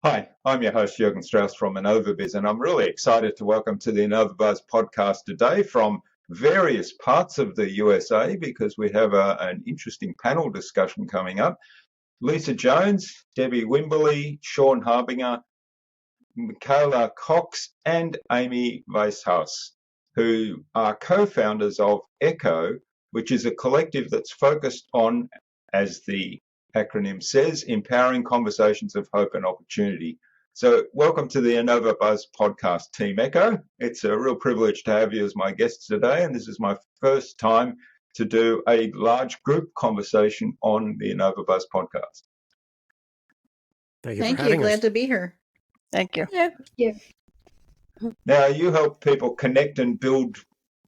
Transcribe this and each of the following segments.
Hi, I'm your host, Jürgen Strauss from Innova.Buzz, and I'm really excited to welcome to the Innova.Buzz podcast today from various parts of the USA because we have an interesting panel discussion coming up. Lisa Jones, Debi Wimberley, Sean Harbinger, Michaela Cox, and Amy Weishaus, who are co-founders of ECHO, which is a collective that's focused on, as the acronym says, empowering conversations of hope and opportunity. So welcome to the Innova.Buzz podcast, Team ECHO. It's a real privilege to have you as my guests today, and this is my first time to do a large group conversation on the Innova.Buzz podcast. Thank you for having us. Glad to be here. Thank you. Yeah. Now, you help people connect and build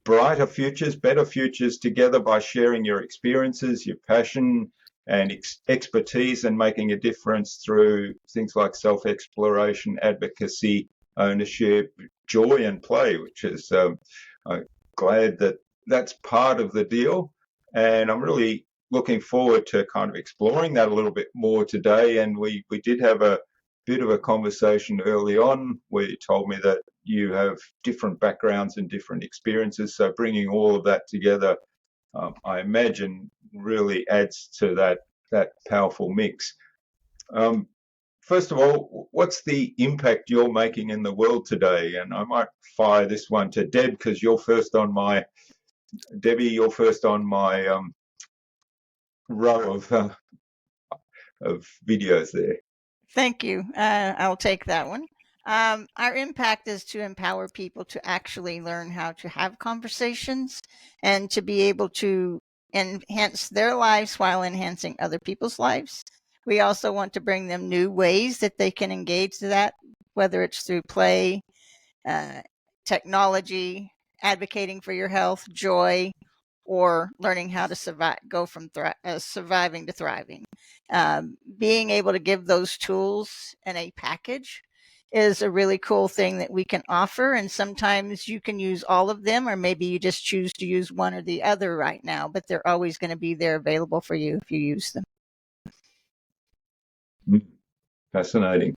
brighter futures, better futures together by sharing your experiences, your passion, and expertise, and making a difference through things like self-exploration, advocacy, ownership, joy, and play, which is I'm glad that that's part of the deal. And I'm really looking forward to kind of exploring that a little bit more today. And we did have a bit of a conversation early on where you told me that you have different backgrounds and different experiences. So bringing all of that together, I imagine, really adds to that powerful mix. First of all, what's the impact you're making in the world today? And I might fire this one to Deb because you're first on my row of videos there. Thank you. I'll take that one. Our impact is to empower people to actually learn how to have conversations and to be able to enhance their lives while enhancing other people's lives. We also want to bring them new ways that they can engage that, whether it's through play, technology, advocating for your health, joy, or learning how to survive, go from surviving to thriving. Being able to give those tools in a package is a really cool thing that we can offer. And sometimes you can use all of them, or maybe you just choose to use one or the other right now, but they're always going to be there available for you if you use them. Fascinating.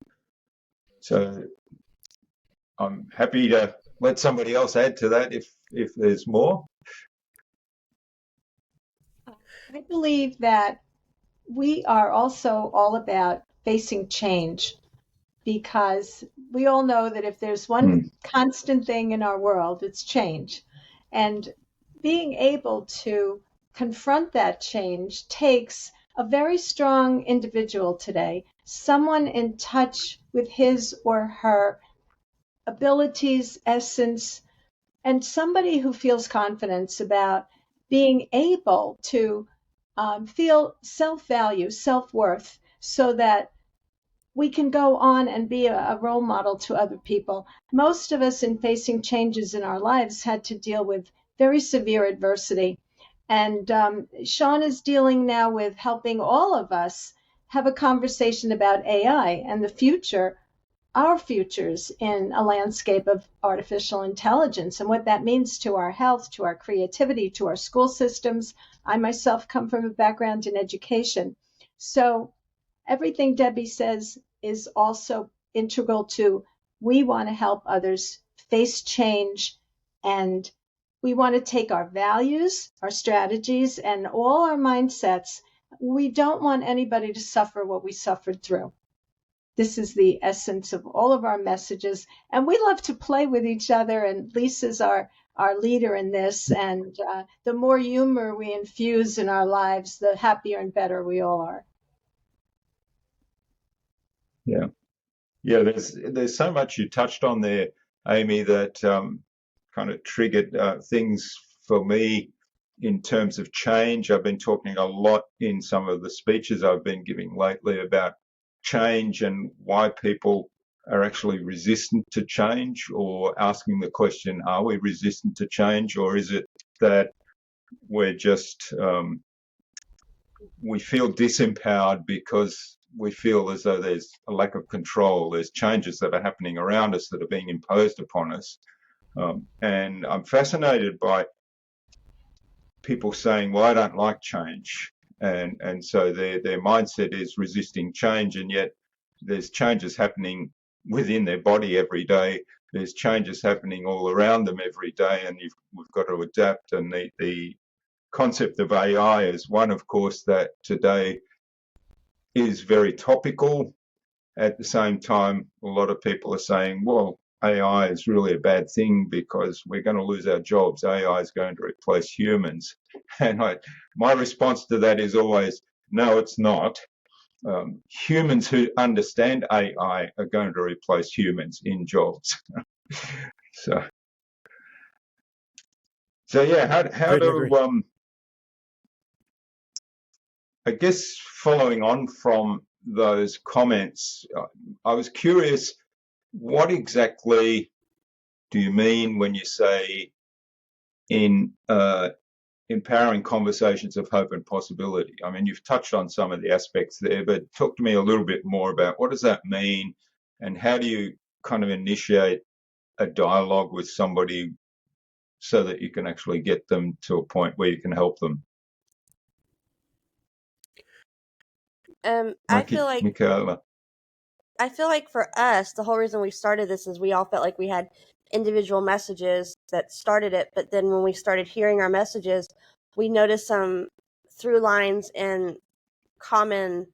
So I'm happy to let somebody else add to that if there's more. I believe that we are also all about facing change, because we all know that if there's one constant thing in our world, it's change. And being able to confront that change takes a very strong individual today, someone in touch with his or her abilities, essence, and somebody who feels confidence about being able to feel self-value, self-worth, so that we can go on and be a role model to other people. Most of us, in facing changes in our lives, had to deal with very severe adversity. And Sean is dealing now with helping all of us have a conversation about AI and the future, our futures in a landscape of artificial intelligence and what that means to our health, to our creativity, to our school systems. I myself come from a background in education. So everything Debbie says is also integral to, we want to help others face change, and we want to take our values, our strategies, and all our mindsets. We don't want anybody to suffer what we suffered through. This is the essence of all of our messages. And we love to play with each other, and Lisa's our leader in this. And the more humor we infuse in our lives, the happier and better we all are. Yeah. There's so much you touched on there, Amy, that kind of triggered things for me in terms of change. I've been talking a lot in some of the speeches I've been giving lately about change and why people are actually resistant to change, or asking the question, are we resistant to change, or is it that we're just we feel disempowered because we feel as though there's a lack of control, there's changes that are happening around us that are being imposed upon us. And I'm fascinated by people saying, well, I don't like change. And so their mindset is resisting change, and yet there's changes happening within their body every day. There's changes happening all around them every day, and we've got to adapt. And the concept of AI is one, of course, that today is very topical. At the same time, a lot of people are saying, well, AI is really a bad thing because we're going to lose our jobs. AI is going to replace humans. And my response to that is always, no, it's not. Humans who understand AI are going to replace humans in jobs. So yeah, how do I guess following on from those comments, I was curious, what exactly do you mean when you say in empowering conversations of hope and possibility? I mean, you've touched on some of the aspects there, but talk to me a little bit more about what does that mean, and how do you kind of initiate a dialogue with somebody so that you can actually get them to a point where you can help them? I feel like Michaela. I feel like for us, the whole reason we started this is we all felt like we had individual messages that started it, but then when we started hearing our messages, we noticed some through lines and common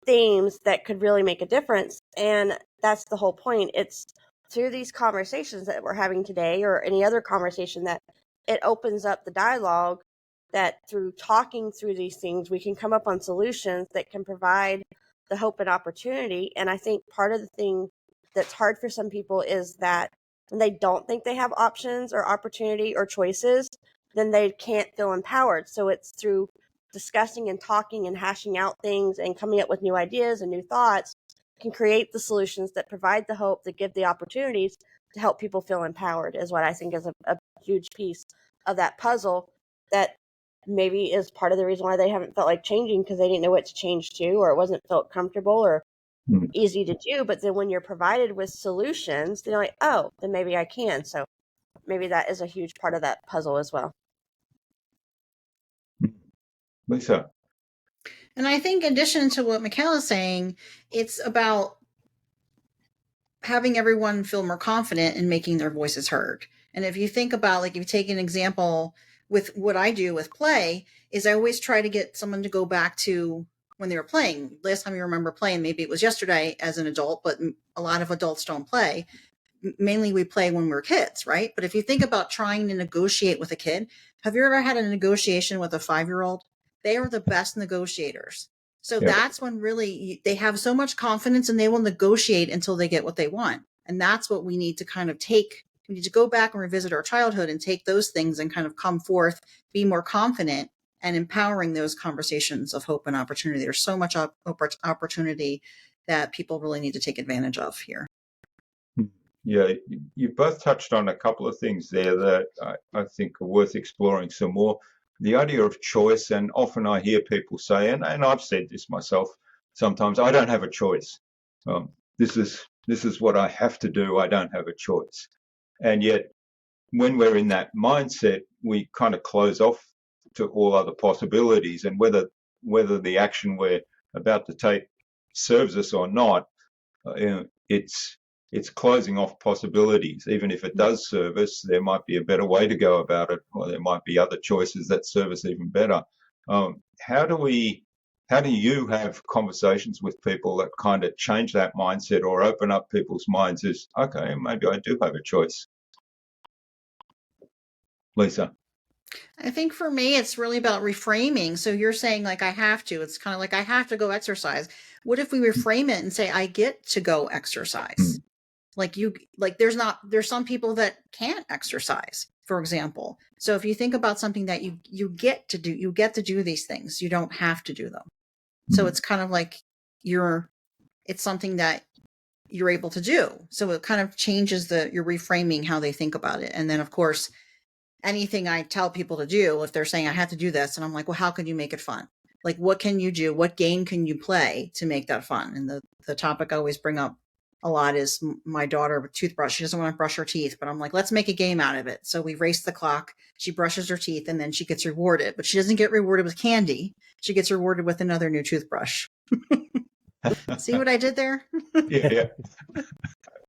themes that could really make a difference. And that's the whole point. It's through these conversations that we're having today or any other conversation that it opens up the dialogue, that through talking through these things, we can come up on solutions that can provide the hope and opportunity. And I think part of the thing that's hard for some people is that when they don't think they have options or opportunity or choices, then they can't feel empowered. So it's through discussing and talking and hashing out things and coming up with new ideas and new thoughts can create the solutions that provide the hope, that give the opportunities to help people feel empowered, is what I think is a huge piece of that puzzle that maybe is part of the reason why they haven't felt like changing, because they didn't know what to change to, or it wasn't felt comfortable or easy to do. But then when you're provided with solutions, then you're like, oh, then maybe I can. So maybe that is a huge part of that puzzle as well. Lisa. And I think in addition to what Michaela's saying, it's about having everyone feel more confident in making their voices heard. And if you think about, like, if you take an example with what I do with play, is I always try to get someone to go back to when they were playing. Last time you remember playing, maybe it was yesterday as an adult, but a lot of adults don't play. Mainly we play when we're kids, right? But if you think about trying to negotiate with a kid, have you ever had a negotiation with a 5-year-old? They are the best negotiators. So that's when really they have so much confidence and they will negotiate until they get what they want. And that's what we need to kind of take. We need to go back and revisit our childhood and take those things and kind of come forth, be more confident, and empowering those conversations of hope and opportunity. There's so much opportunity that people really need to take advantage of here. Yeah, you both touched on a couple of things there that I think are worth exploring some more. The idea of choice, and often I hear people say, and I've said this myself sometimes, I don't have a choice. This is what I have to do. I don't have a choice. And yet, when we're in that mindset, we kind of close off to all other possibilities, and whether the action we're about to take serves us or not, it's closing off possibilities. Even if it does serve us, there might be a better way to go about it, or there might be other choices that serve us even better. How do you have conversations with people that kind of change that mindset or open up people's minds as, okay, maybe I do have a choice? Lisa. I think for me, it's really about reframing. So you're saying, like, I have to. It's kind of like I have to go exercise. What if we reframe it and say, I get to go exercise? There's some people that can't exercise, for example. So if you think about something that you get to do, you get to do these things. You don't have to do them. So it's kind of like it's something that you're able to do. So it kind of changes you're reframing how they think about it. And then, of course, anything I tell people to do, if they're saying I have to do this, and I'm like, well, how can you make it fun? Like, what can you do? What game can you play to make that fun? And the topic I always bring up a lot is my daughter with toothbrush. She doesn't want to brush her teeth, but I'm like, let's make a game out of it. So we race the clock. She brushes her teeth and then she gets rewarded, but she doesn't get rewarded with candy. She gets rewarded with another new toothbrush. See what I did there? Yeah,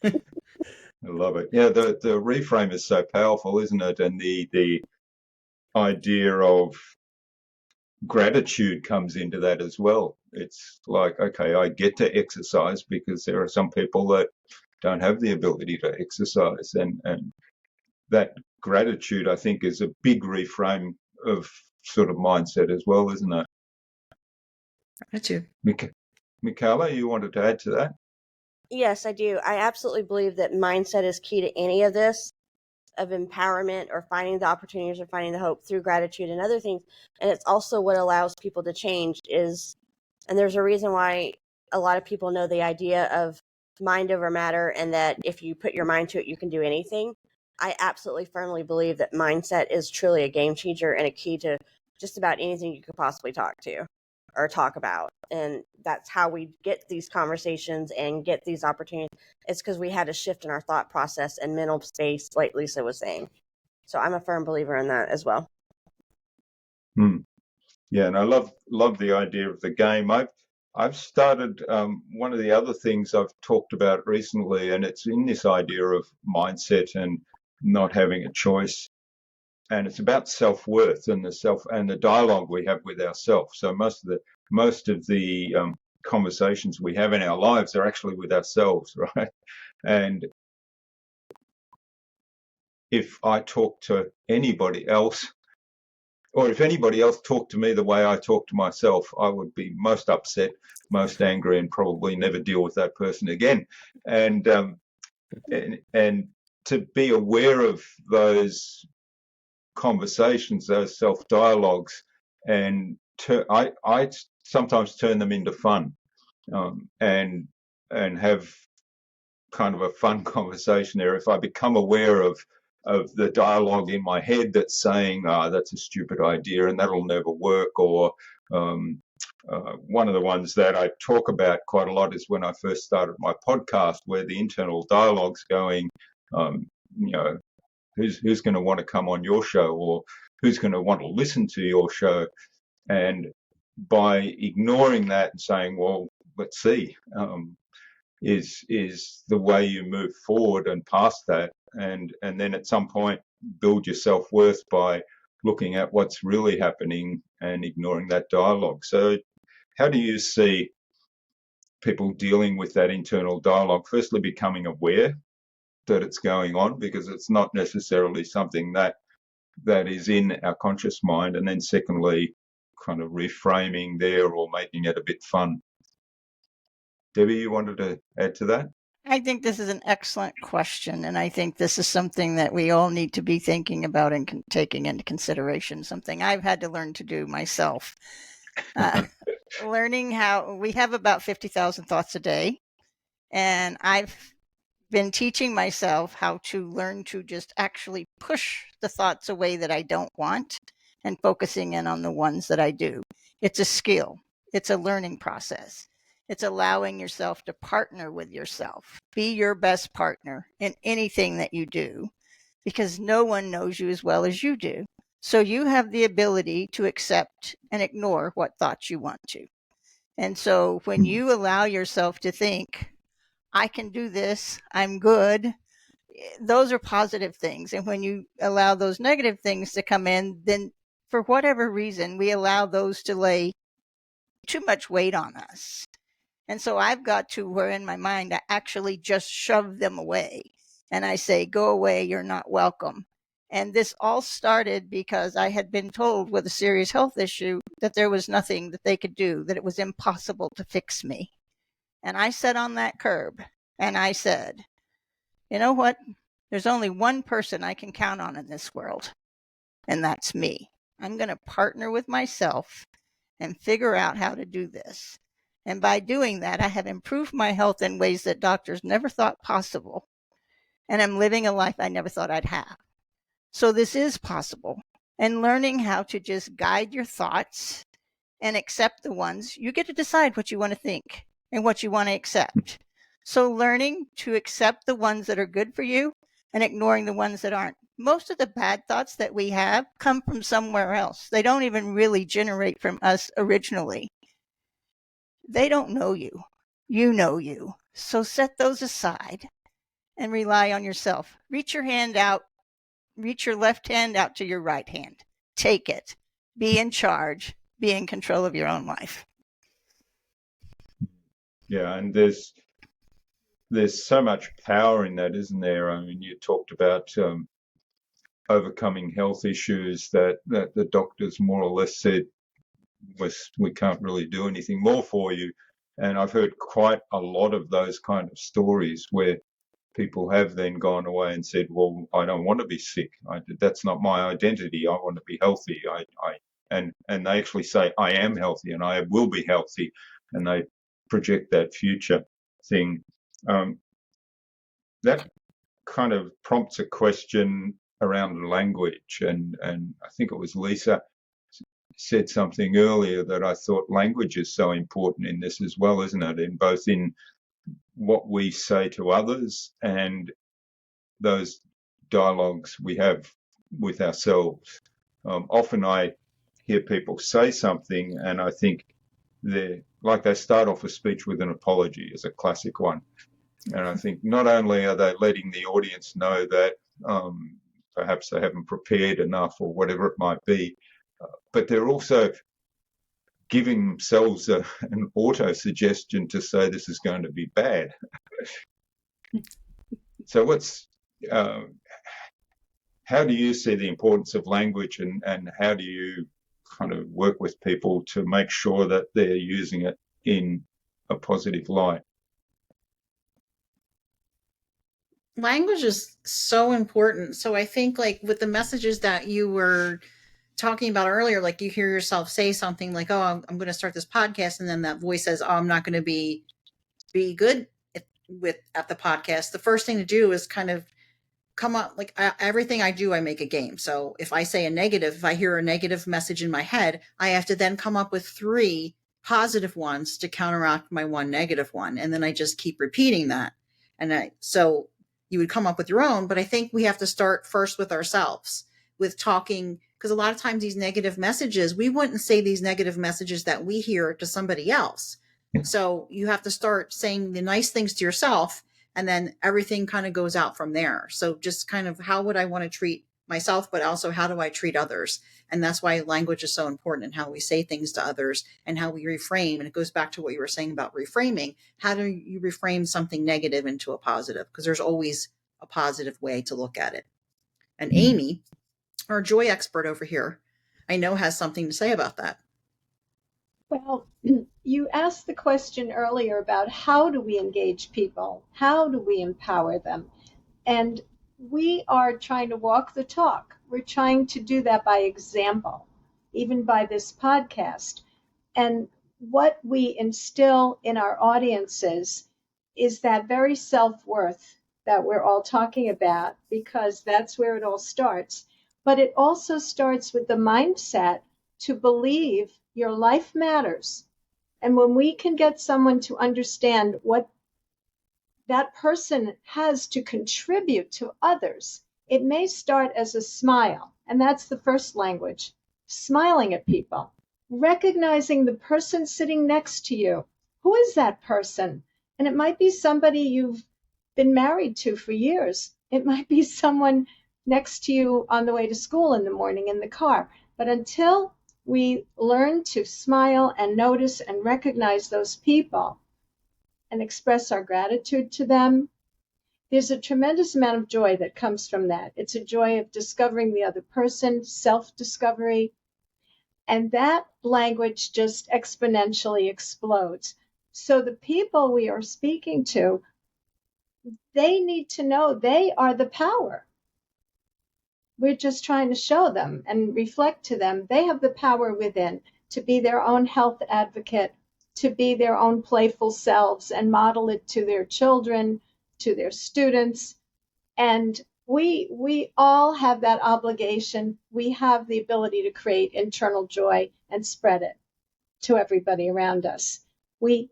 I love it. Yeah, the reframe is so powerful, isn't it? And the idea of gratitude comes into that as well. It's like, okay, I get to exercise because there are some people that don't have the ability to exercise, and that gratitude, I think, is a big reframe of sort of mindset as well, isn't it? Gratitude. Michaela, you wanted to add to that? Yes, I do. I absolutely believe that mindset is key to any of this, of empowerment or finding the opportunities or finding the hope through gratitude and other things. And it's also what allows people to change is, and there's a reason why a lot of people know the idea of mind over matter, and that if you put your mind to it, you can do anything. I absolutely firmly believe that mindset is truly a game changer and a key to just about anything you could possibly talk to or talk about. And that's how we get these conversations and get these opportunities. It's because we had a shift in our thought process and mental space, like Lisa was saying. So I'm a firm believer in that as well. Yeah, and I love the idea of the game. I've started one of the other things I've talked about recently, and it's in this idea of mindset and not having a choice, and it's about self-worth and the dialogue we have with ourselves. So most of the conversations we have in our lives are actually with ourselves, right? And if I talk to anybody else, or if anybody else talked to me the way I talk to myself, I would be most upset, most angry, and probably never deal with that person again. And and to be aware of those conversations, those self dialogues, and I sometimes turn them into fun, and have kind of a fun conversation there. If I become aware of the dialogue in my head that's saying, that's a stupid idea and that'll never work, or one of the ones that I talk about quite a lot is when I first started my podcast, where the internal dialogue's going, you know, who's going to want to come on your show, or who's going to want to listen to your show? And by ignoring that and saying, well, let's see, is the way you move forward and past that, and then at some point build your self-worth by looking at what's really happening and ignoring that dialogue. So how do you see people dealing with that internal dialogue? Firstly, becoming aware that it's going on, because it's not necessarily something that is in our conscious mind, and then secondly, kind of reframing there or making it a bit fun. Debbie, you wanted to add to that? I think this is an excellent question, and I think this is something that we all need to be thinking about and taking into consideration, something I've had to learn to do myself. Learning how we have about 50,000 thoughts a day, and I've been teaching myself how to learn to just actually push the thoughts away that I don't want and focusing in on the ones that I do. It's a skill. It's a learning process. It's allowing yourself to partner with yourself. Be your best partner in anything that you do, because no one knows you as well as you do. So you have the ability to accept and ignore what thoughts you want to. And so when you allow yourself to think, I can do this, I'm good, those are positive things. And when you allow those negative things to come in, then for whatever reason, we allow those to lay too much weight on us. And so I've got to where in my mind, I actually just shove them away. And I say, go away, you're not welcome. And this all started because I had been told with a serious health issue that there was nothing that they could do, that it was impossible to fix me. And I sat on that curb and I said, you know what? There's only one person I can count on in this world, and that's me. I'm going to partner with myself and figure out how to do this. And by doing that, I have improved my health in ways that doctors never thought possible. And I'm living a life I never thought I'd have. So this is possible. And learning how to just guide your thoughts and accept the ones, you get to decide what you want to think and what you want to accept. So learning to accept the ones that are good for you and ignoring the ones that aren't. Most of the bad thoughts that we have come from somewhere else. They don't even really generate from us originally. They don't know you. You know you. So set those aside and rely on yourself. Reach your left hand out to your right hand. Take it. Be in charge. Be in control of your own life. Yeah, and there's so much power in that, isn't there? I mean, you talked about overcoming health issues that the doctors more or less said we can't really do anything more for you. And I've heard quite a lot of those kind of stories where people have then gone away and said, well, I don't want to be sick. That's not my identity. I want to be healthy. And they actually say, I am healthy and I will be healthy. And they project that future thing. That kind of prompts a question around language. And I think it was Lisa said something earlier that I thought language is so important in this as well, isn't it? In both in what we say to others and those dialogues we have with ourselves. Often I hear people say something and I think they start off a speech with an apology is a classic one. And I think not only are they letting the audience know that perhaps they haven't prepared enough or whatever it might be, but they're also giving themselves an auto-suggestion to say this is going to be bad. So how do you see the importance of language and how do you kind of work with people to make sure that they're using it in a positive light? Language is so important. So I think like with the messages that you were talking about earlier, like you hear yourself say something like, oh, I'm going to start this podcast. And then that voice says, oh, I'm not going to be good at the podcast. The first thing to do is kind of come up like everything I do, I make a game. So if I say if I hear a negative message in my head, I have to then come up with 3 positive ones to counteract my 1 negative one. And then I just keep repeating that. So you would come up with your own, but I think we have to start first with ourselves, with talking, because a lot of times these negative messages, we wouldn't say these negative messages that we hear to somebody else. So you have to start saying the nice things to yourself, and then everything kind of goes out from there. So just kind of how would I want to treat myself, but also how do I treat others? And that's why language is so important, and how we say things to others and how we reframe. And it goes back to what you were saying about reframing. How do you reframe something negative into a positive? Because there's always a positive way to look at it. And Amy, our joy expert over here, I know has something to say about that. Well, you asked the question earlier about how do we engage people? How do we empower them? And we are trying to walk the talk. We're trying to do that by example, even by this podcast. And what we instill in our audiences is that very self-worth that we're all talking about, because that's where it all starts. But it also starts with the mindset to believe your life matters. And when we can get someone to understand what that person has to contribute to others, it may start as a smile. And that's the first language, smiling at people, recognizing the person sitting next to you. Who is that person? And it might be somebody you've been married to for years. It might be someone next to you on the way to school in the morning in the car. But until we learn to smile and notice and recognize those people and express our gratitude to them, there's a tremendous amount of joy that comes from that. It's a joy of discovering the other person, self-discovery, and that language just exponentially explodes. So the people we are speaking to, they need to know they are the power. We're just trying to show them and reflect to them they have the power within to be their own health advocate, to be their own playful selves and model it to their children, to their students. And we all have that obligation. We have the ability to create internal joy and spread it to everybody around us. We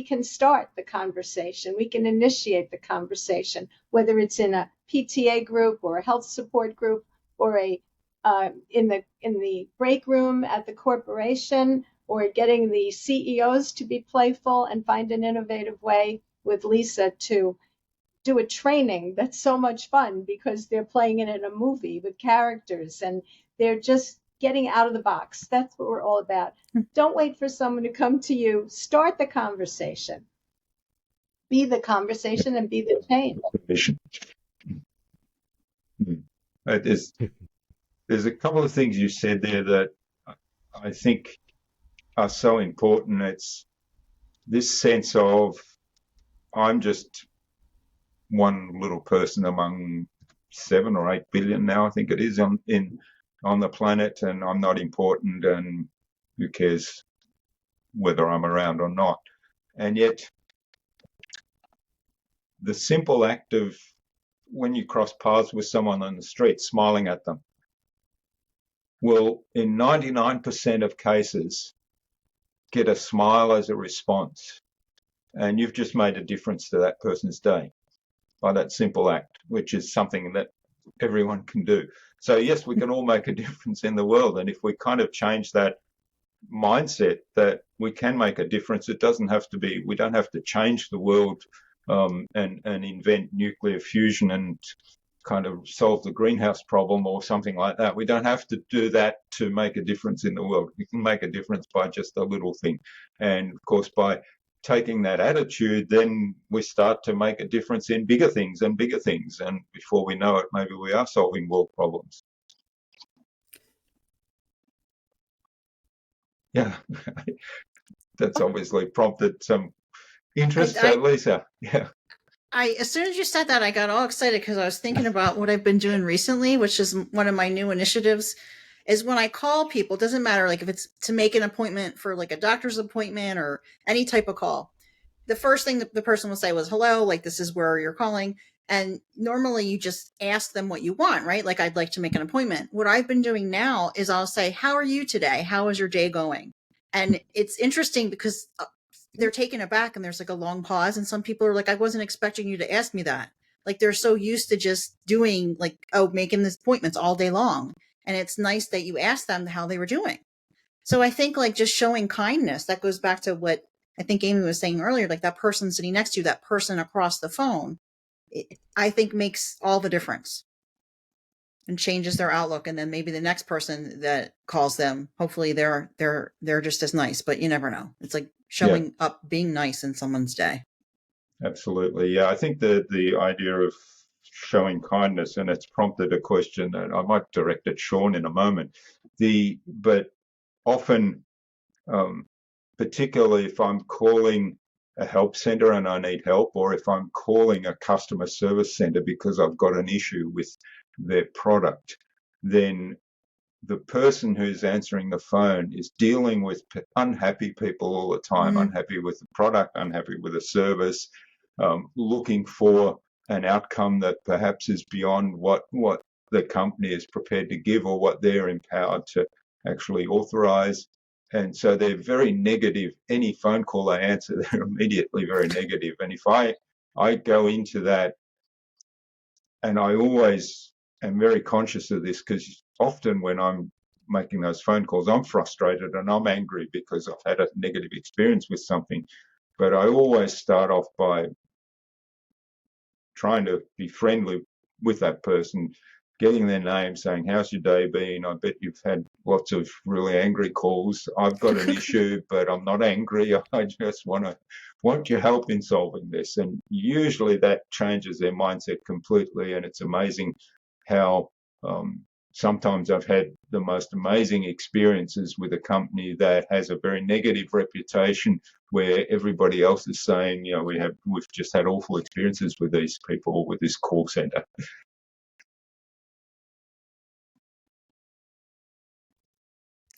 can start the conversation. We can initiate the conversation, whether it's in a PTA group or a health support group or in the break room at the corporation or getting the CEOs to be playful and find an innovative way with Lisa to do a training that's so much fun because they're playing it in a movie with characters and they're just getting out of the box. That's what we're all about. Don't wait for someone to come to you. Start the conversation. Be the conversation and be the change. There's a couple of things you said there that I think are so important. It's this sense of I'm just one little person among 7 or 8 billion now, I think it is, on the planet, and I'm not important, and who cares whether I'm around or not. And yet the simple act of when you cross paths with someone on the street, smiling at them, will in 99% of cases get a smile as a response. And you've just made a difference to that person's day by that simple act, which is something that everyone can do. So yes, we can all make a difference in the world. And if we kind of change that mindset that we can make a difference, it doesn't have to be, we don't have to change the world and invent nuclear fusion and kind of solve the greenhouse problem or something like that. We don't have to do that to make a difference in the world. We can make a difference by just a little thing. And of course, by taking that attitude, then we start to make a difference in bigger things and bigger things. And before we know it, maybe we are solving world problems. Yeah, that's obviously prompted some interest. Lisa, yeah. As soon as you said that, I got all excited because I was thinking about what I've been doing recently, which is one of my new initiatives, is when I call people, it doesn't matter, like if it's to make an appointment for like a doctor's appointment or any type of call, the first thing that the person will say was, hello, like this is where you're calling. And normally you just ask them what you want, right? Like, I'd like to make an appointment. What I've been doing now is I'll say, how are you today? How is your day going? And it's interesting because they're taken aback and there's like a long pause. And some people are like, I wasn't expecting you to ask me that. Like they're so used to just doing like, making these appointments all day long. And it's nice that you asked them how they were doing. So I think like just showing kindness, that goes back to what I think Amy was saying earlier, like that person sitting next to you, that person across the phone, I think makes all the difference and changes their outlook. And then maybe the next person that calls them, hopefully they're just as nice, but you never know. It's like showing up, being nice in someone's day. Absolutely. Yeah, I think the idea of showing kindness, and it's prompted a question that I might direct at Sean in a moment. But often, particularly if I'm calling a help center and I need help, or if I'm calling a customer service center because I've got an issue with their product, then the person who's answering the phone is dealing with unhappy people all the time, unhappy with the product, unhappy with the service, looking for an outcome that perhaps is beyond what the company is prepared to give or what they're empowered to actually authorize. And so they're very negative. Any phone call they answer, they're immediately very negative. And if I go into that, and I always am very conscious of this, because often when I'm making those phone calls, I'm frustrated and I'm angry because I've had a negative experience with something. But I always start off by trying to be friendly with that person, getting their name, saying, how's your day been? I bet you've had lots of really angry calls. I've got an issue, but I'm not angry. I just want your help in solving this. And usually that changes their mindset completely. And it's amazing how sometimes I've had the most amazing experiences with a company that has a very negative reputation, where everybody else is saying, we've just had awful experiences with these people, with this call center.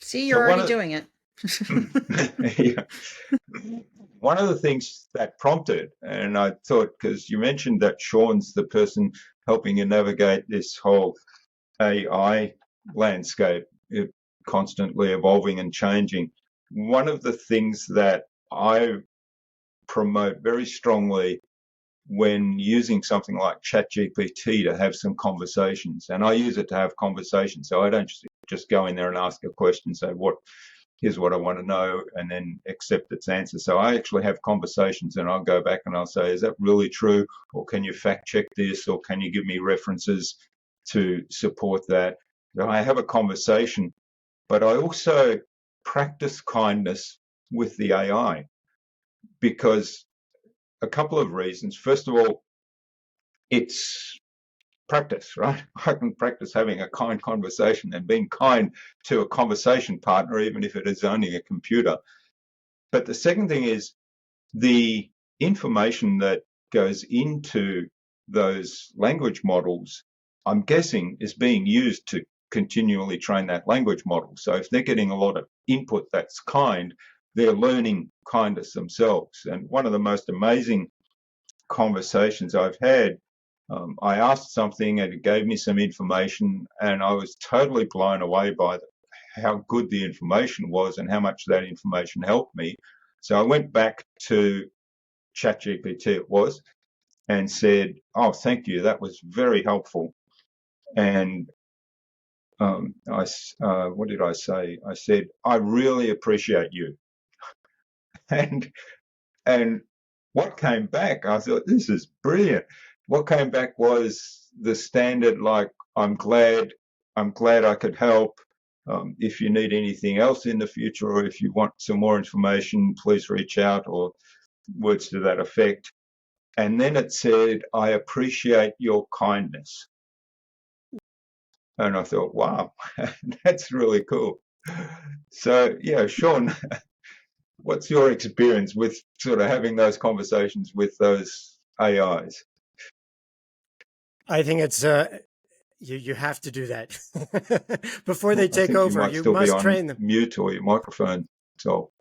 See, you're already doing it. Yeah. One of the things that prompted, and I thought, because you mentioned that Sean's the person helping you navigate this whole AI landscape, constantly evolving and changing. One of the things that I promote very strongly when using something like ChatGPT to have some conversations, and I use it to have conversations, so I don't just go in there and ask a question, say, here's what I want to know, and then accept its answer. So I actually have conversations, and I'll go back and I'll say, is that really true? Or can you fact check this? Or can you give me references to support that? So I have a conversation, but I also practice kindness with the AI, because a couple of reasons. First of all, it's practice, right? I can practice having a kind conversation and being kind to a conversation partner, even if it is only a computer. But the second thing is the information that goes into those language models, I'm guessing, is being used to continually train that language model. So if they're getting a lot of input that's kind, they're learning kindness themselves. And one of the most amazing conversations I've had, I asked something and it gave me some information, and I was totally blown away by how good the information was and how much that information helped me. So I went back to ChatGPT, it was, and said, oh, thank you, that was very helpful. And what did I say? I said, I really appreciate you. And what came back, I thought, this is brilliant. What came back was the standard, like, I'm glad I could help. If you need anything else in the future, or if you want some more information, please reach out, or words to that effect. And then it said, I appreciate your kindness. And I thought, wow, that's really cool. So, yeah, Sean, what's your experience with sort of having those conversations with those AIs? I think it's you have to do that before they take I think over. You must train them. Mute or your microphone. So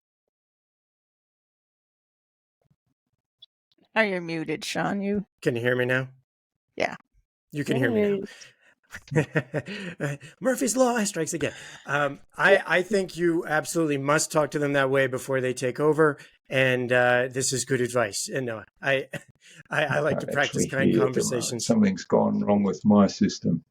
Are you muted, Sean? You can you hear me now? Yeah. You can hear me now. Murphy's Law strikes again. I think you absolutely must talk to them that way before they take over. And this is good advice. And no, I like to practice kind conversations. Something's gone wrong with my system.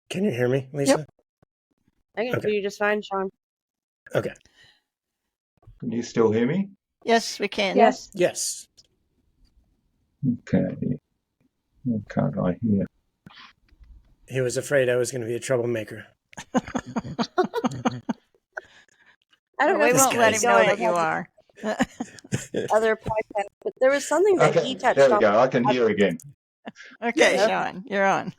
Can you hear me, Lisa? Yep. I can hear you just fine, Sean. Okay. Can you still hear me? Yes, we can. Yes. Yes. Okay. What can't I hear? He was afraid I was going to be a troublemaker. I don't know. We if won't let him know going that you are. Other podcasts, but there was something that he touched there we on. go. I can hear again. Okay, Yeah. Sean, you're on.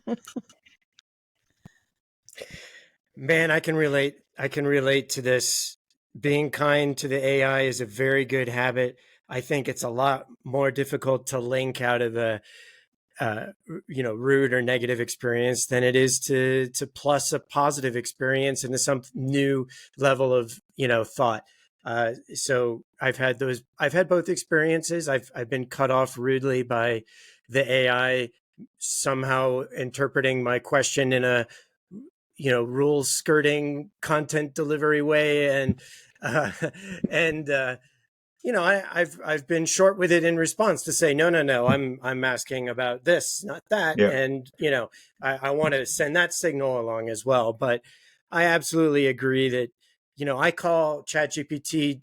Man, I can relate. I can relate to this. Being kind to the AI is a very good habit. I think it's a lot more difficult to link out of the rude or negative experience than it is to plus a positive experience into some new level of thought. So I've had both experiences. I've been cut off rudely by the AI somehow interpreting my question in a rules skirting content delivery way, and I've been short with it in response to say, no, I'm asking about this, not that. Yeah. And, I want to send that signal along as well. But I absolutely agree that, I call ChatGPT,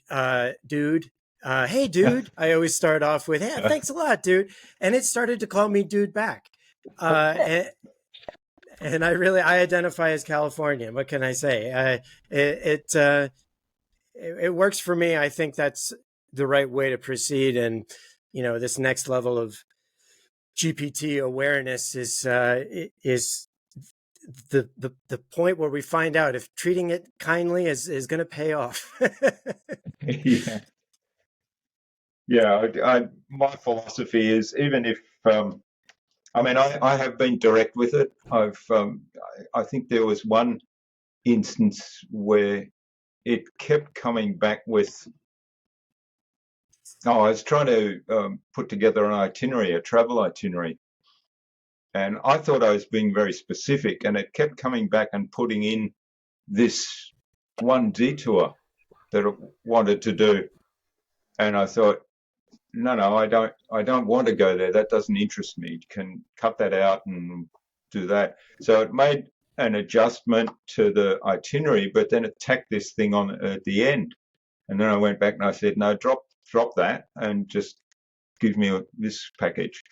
dude. Hey, dude. I always start off with, hey, thanks a lot, dude. And it started to call me dude back. And I identify as Californian. What can I say? It works for me. I think that's the right way to proceed. And, this next level of GPT awareness is the point where we find out if treating it kindly is going to pay off. Yeah. Yeah. My philosophy is, even if, I have been direct with it. I think there was one instance where it kept coming back with, I was trying to put together an itinerary, a travel itinerary. And I thought I was being very specific, and it kept coming back and putting in this one detour. that I wanted to do. And I thought, no, I don't want to go there. That doesn't interest me. You can cut that out and do that. So it made an adjustment to the itinerary, but then it tacked this thing on at the end. And then I went back and I said, no, drop that and just give me this package.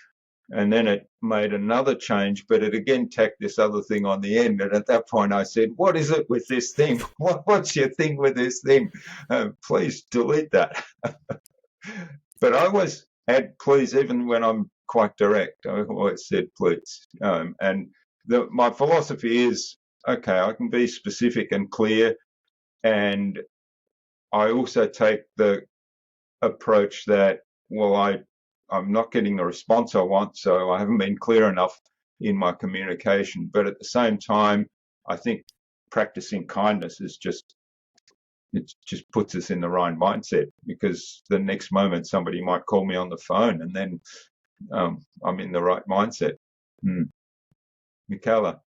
And then it made another change, but it again tacked this other thing on the end. And at that point I said, what is it with this thing? What's your thing with this thing? Please delete that. But I always add please, even when I'm quite direct. I always said please. And my philosophy is, okay, I can be specific and clear. And I also take the approach that, well, I'm not getting the response I want, so I haven't been clear enough in my communication. But at the same time, I think practicing kindness is it just puts us in the right mindset, because the next moment somebody might call me on the phone and then I'm in the right mindset. Michaela.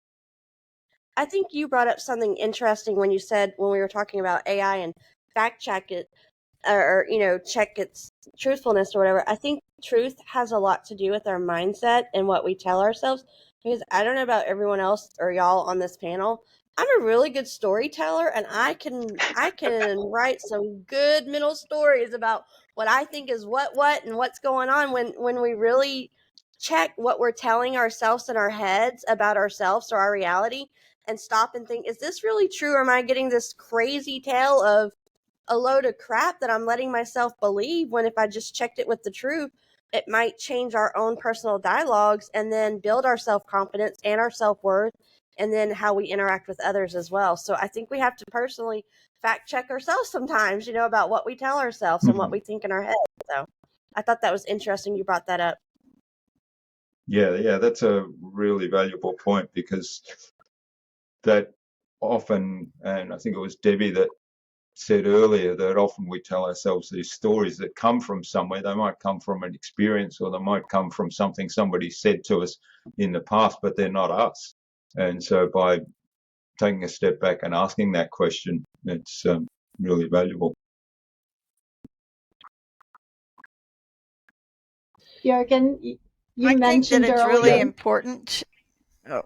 I think you brought up something interesting when you said, when we were talking about AI and fact check it, or check its truthfulness or whatever. I think truth has a lot to do with our mindset and what we tell ourselves, because I don't know about everyone else or y'all on this panel, I'm a really good storyteller, and I can write some good mental stories about what I think is what and what's going on. When we really check what we're telling ourselves in our heads about ourselves or our reality, and stop and think, is this really true, or am I getting this crazy tale of a load of crap that I'm letting myself believe, when if I just checked it with the truth, it might change our own personal dialogues and then build our self-confidence and our self-worth, and then how we interact with others as well. So I think we have to personally fact check ourselves sometimes, about what we tell ourselves and what we think in our head. So I thought that was interesting you brought that up. Yeah, that's a really valuable point, because that often, and I think it was Debbie that said earlier, that often we tell ourselves these stories that come from somewhere. They might come from an experience, or they might come from something somebody said to us in the past, but they're not us. And so by taking a step back and asking that question, it's really valuable. Jürgen, you I mentioned think that it's earlier. really important. Oh,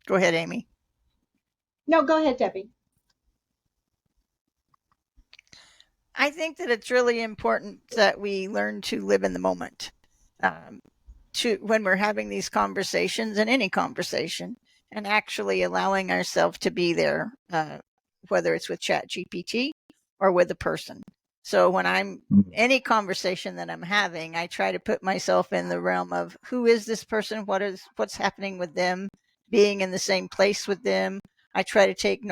go ahead, Amy. No, go ahead, Debbie. I think that it's really important that we learn to live in the moment. When we're having these conversations, in any conversation, and actually allowing ourselves to be there, whether it's with ChatGPT or with a person. So when I'm any conversation that I'm having, I try to put myself in the realm of, who is this person? What's happening with them? Being in the same place with them. I try to take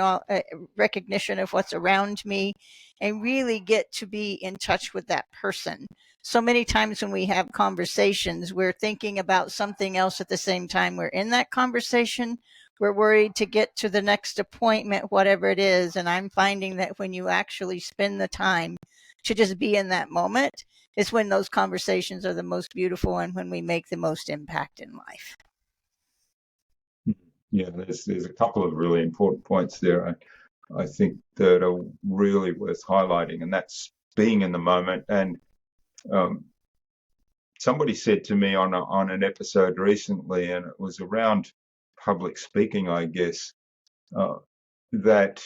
recognition of what's around me and really get to be in touch with that person. So many times when we have conversations, we're thinking about something else at the same time we're in that conversation. We're worried to get to the next appointment, whatever it is. And I'm finding that when you actually spend the time to just be in that moment, is when those conversations are the most beautiful and when we make the most impact in life. Yeah, there's a couple of really important points there, I think, that are really worth highlighting, and that's being in the moment. And somebody said to me on an episode recently, and it was around public speaking, I guess, that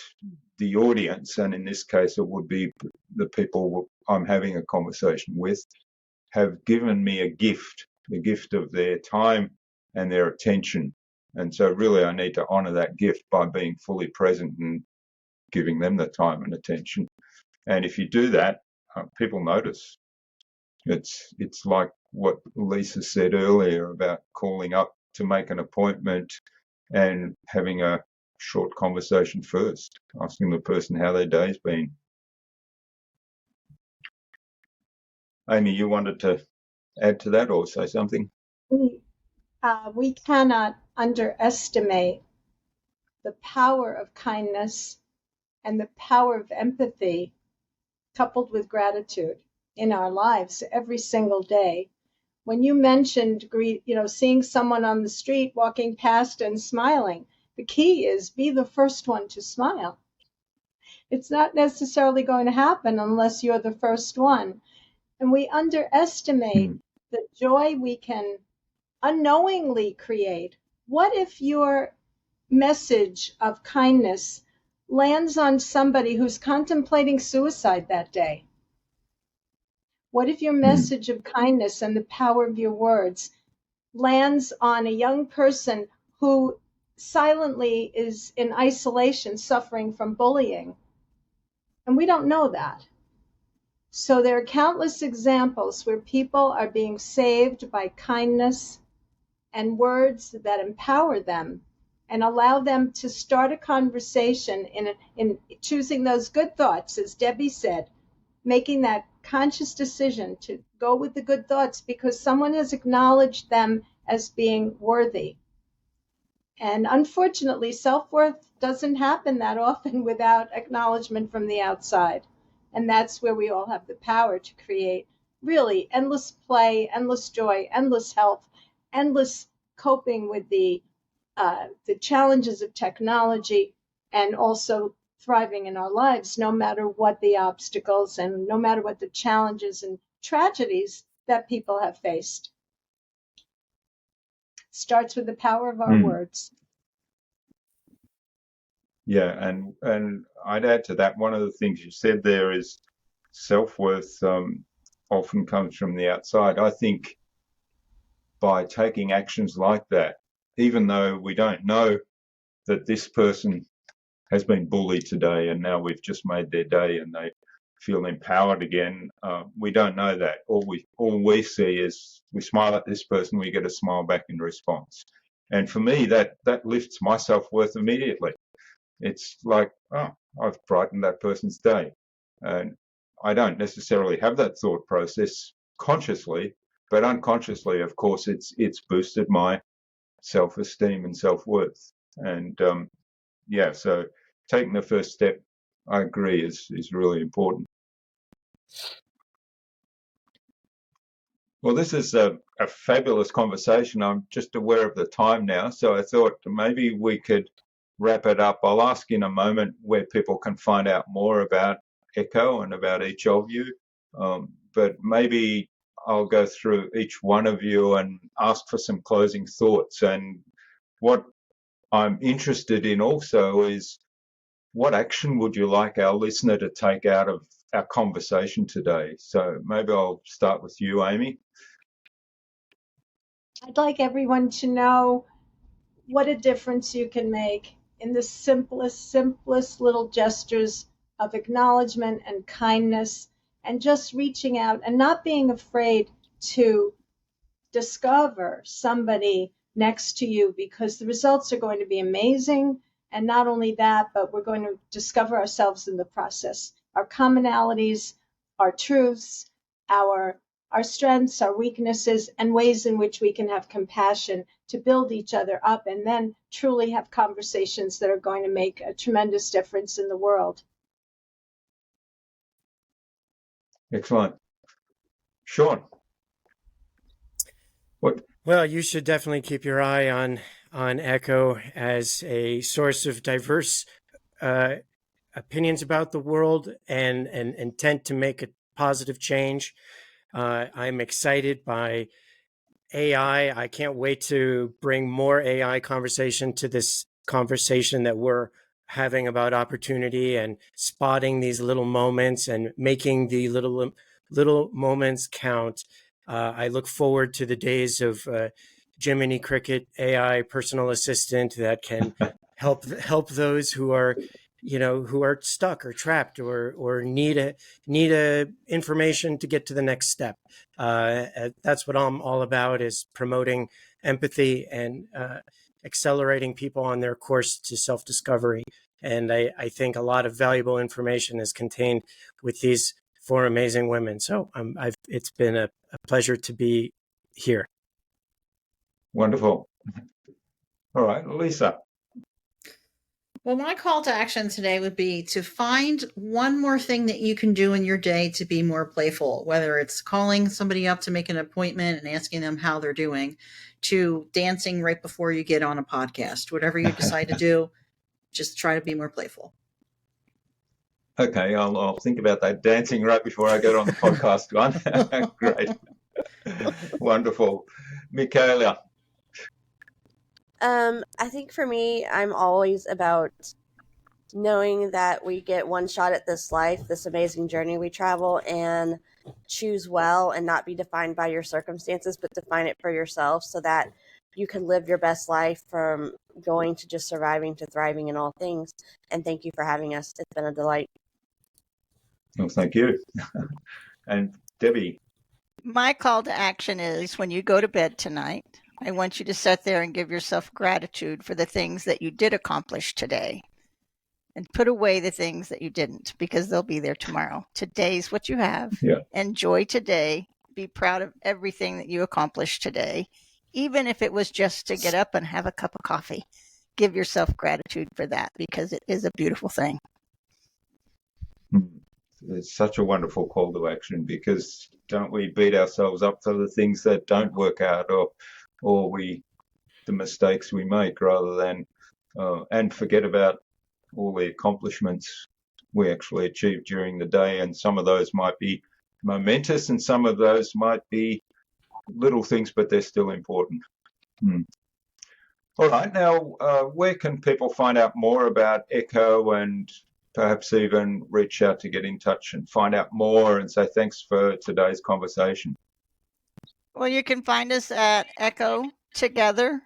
the audience, and in this case it would be the people I'm having a conversation with, have given me a gift, the gift of their time and their attention. And so really I need to honor that gift by being fully present and giving them the time and attention. And if you do that, people notice. It's like what Lisa said earlier about calling up to make an appointment and having a short conversation first, asking the person how their day's been. Amy, you wanted to add to that or say something? We cannot underestimate the power of kindness and the power of empathy coupled with gratitude in our lives every single day. When you mentioned, seeing someone on the street walking past and smiling, the key is be the first one to smile. It's not necessarily going to happen unless you're the first one. And we underestimate the joy we can unknowingly create. What if your message of kindness lands on somebody who's contemplating suicide that day? What if your message of kindness and the power of your words lands on a young person who silently is in isolation, suffering from bullying? And we don't know that. So there are countless examples where people are being saved by kindness and words that empower them and allow them to start a conversation in choosing those good thoughts, as Debbie said, making that conscious decision to go with the good thoughts because someone has acknowledged them as being worthy. And unfortunately, self-worth doesn't happen that often without acknowledgement from the outside. And that's where we all have the power to create really endless play, endless joy, endless health, endless coping with the challenges of technology, and also thriving in our lives, no matter what the obstacles and no matter what the challenges and tragedies that people have faced. Starts with the power of our words. Yeah, and I'd add to that, one of the things you said there is self-worth often comes from the outside. I think by taking actions like that, even though we don't know that this person has been bullied today and now we've just made their day and they feel empowered again, we don't know that. All we see is we smile at this person, we get a smile back in response. And for me, that lifts my self-worth immediately. It's like, oh, I've brightened that person's day. And I don't necessarily have that thought process consciously, but unconsciously, of course, it's boosted my self-esteem and self-worth. And yeah, so taking the first step, I agree, is really important. Well, this is a fabulous conversation. I'm just aware of the time now, so I thought maybe we could wrap it up. I'll ask in a moment where people can find out more about ECHO and about each of you, but maybe I'll go through each one of you and ask for some closing thoughts. And what I'm interested in also is, what action would you like our listener to take out of our conversation today? So maybe I'll start with you, Amy. I'd like everyone to know what a difference you can make in the simplest little gestures of acknowledgement and kindness, and just reaching out and not being afraid to discover somebody next to you, because the results are going to be amazing. And not only that, but we're going to discover ourselves in the process, our commonalities, our truths, our strengths, our weaknesses, and ways in which we can have compassion to build each other up, and then truly have conversations that are going to make a tremendous difference in the world. Excellent. Sean. What? Well, you should definitely keep your eye on ECHO as a source of diverse opinions about the world and intent to make a positive change. I'm excited by AI. I can't wait to bring more AI conversation to this conversation that we're having about opportunity and spotting these little moments and making the little moments count. I look forward to the days of Jiminy Cricket AI personal assistant that can help those who are stuck or trapped or need a information to get to the next step. That's what I'm all about, is promoting empathy and accelerating people on their course to self-discovery. And I think a lot of valuable information is contained with these four amazing women. So it's been a pleasure to be here. Wonderful. All right, Lisa. Well, my call to action today would be to find one more thing that you can do in your day to be more playful, whether it's calling somebody up to make an appointment and asking them how they're doing, to dancing right before you get on a podcast. Whatever you decide to do, just try to be more playful. Okay, I'll think about that dancing right before I get on the podcast one. Great. Wonderful. Michaela. I think for me, I'm always about knowing that we get one shot at this life, this amazing journey we travel, and choose well and not be defined by your circumstances, but define it for yourself so that you can live your best life from going to just surviving to thriving in all things. And thank you for having us. It's been a delight. Well, thank you. And Debi. My call to action is when you go to bed tonight, I want you to sit there and give yourself gratitude for the things that you did accomplish today. And put away the things that you didn't, because they'll be there tomorrow. Today's what you have. Yeah. Enjoy today. Be proud of everything that you accomplished today, even if it was just to get up and have a cup of coffee. Give yourself gratitude for that, because it is a beautiful thing. It's such a wonderful call to action, because don't we beat ourselves up for the things that don't work out, or the mistakes we make, rather than and forget about all the accomplishments we actually achieved during the day. And some of those might be momentous, and some of those might be little things, but they're still important. All right, now where can people find out more about Echo, and perhaps even reach out to get in touch and find out more and say thanks for today's conversation? Well, you can find us at Echo Together,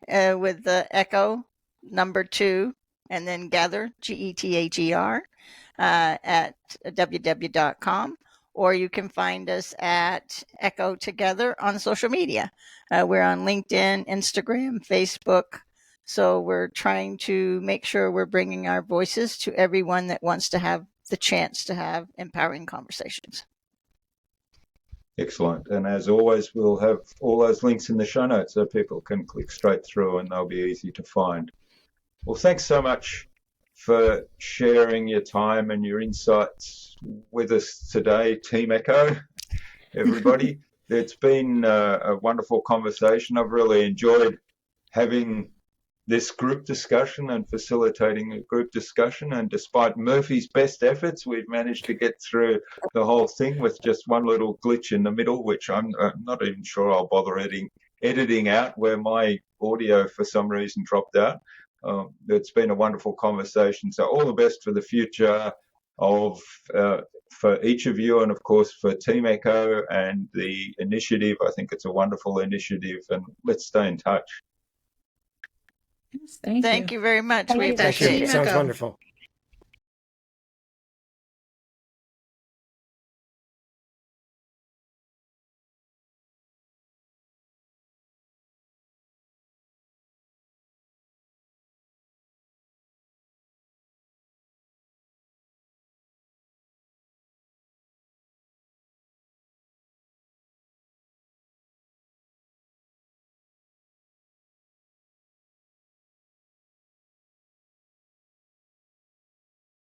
with the Echo number 2 and then Gather, GETHER, at www.com. Or you can find us at Echo Together on social media. We're on LinkedIn, Instagram, Facebook. So we're trying to make sure we're bringing our voices to everyone that wants to have the chance to have empowering conversations. Excellent. And as always, we'll have all those links in the show notes so people can click straight through and they'll be easy to find. Well, thanks so much for sharing your time and your insights with us today, Team Echo, everybody. It's been a wonderful conversation. I've really enjoyed having this group discussion and facilitating a group discussion. And despite Murphy's best efforts, we've managed to get through the whole thing with just one little glitch in the middle, which I'm not even sure I'll bother editing out, where my audio for some reason dropped out. It's been a wonderful conversation. So all the best for the future of for each of you, and of course for Team Echo and the initiative. I think it's a wonderful initiative, and let's stay in touch. Yes, thank you. Thank you very much. Thank We you. appreciate Thank you. it. Sounds wonderful.